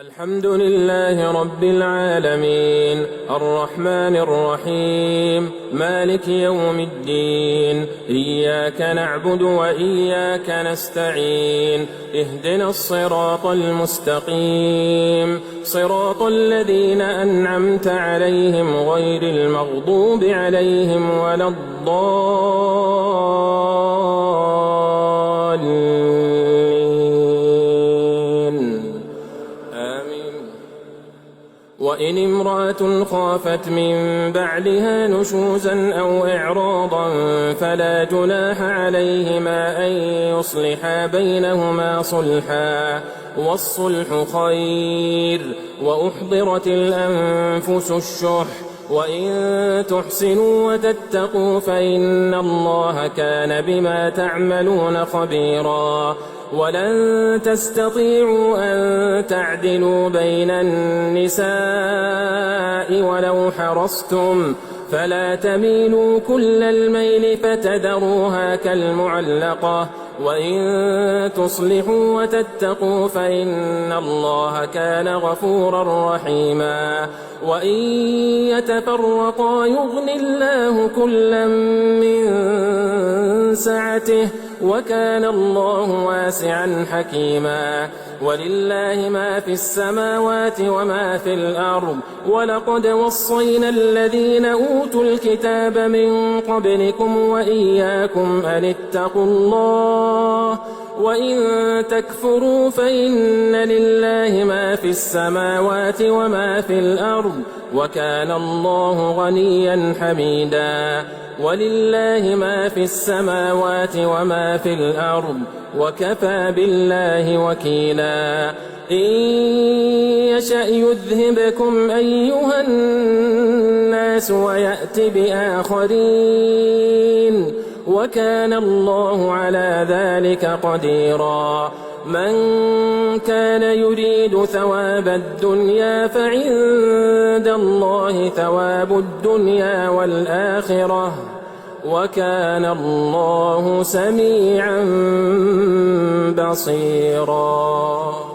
الحمد لله رب العالمين الرحمن الرحيم مالك يوم الدين إياك نعبد وإياك نستعين اهدنا الصراط المستقيم صراط الذين أنعمت عليهم غير المغضوب عليهم ولا الضالين. وإن امرأة خافت من بعلها نشوزا أو إعراضا فلا جناح عليهما أن يصلحا بينهما صلحا والصلح خير وأحضرت الأنفس الشح وإن تحسنوا وتتقوا فإن الله كان بما تعملون خبيرا. ولن تستطيعوا أن تعدلوا بين النساء ولو حرصتم فلا تميلوا كل الميل فتذروها كالمعلقة وإن تصلحوا وتتقوا فإن الله كان غفورا رحيما. وإن يتفرقا يغن الله كلا من سعته وكان الله واسعا حكيما. ولله ما في السماوات وما في الأرض ولقد وصينا الذين أوتوا الكتاب من قبلكم وإياكم أن اتقوا الله وإن تكفروا فإن لله ما في السماوات وما في الأرض وكان الله غنيا حميدا. ولله ما في السماوات وما في الأرض وكفى بالله وكيلا. إن يشأ يذهبكم أيها الناس ويأت بآخرين وكان الله على ذلك قديرا. من كان يريد ثواب الدنيا فعند الله ثواب الدنيا والآخرة وكان الله سميعا بصيرا.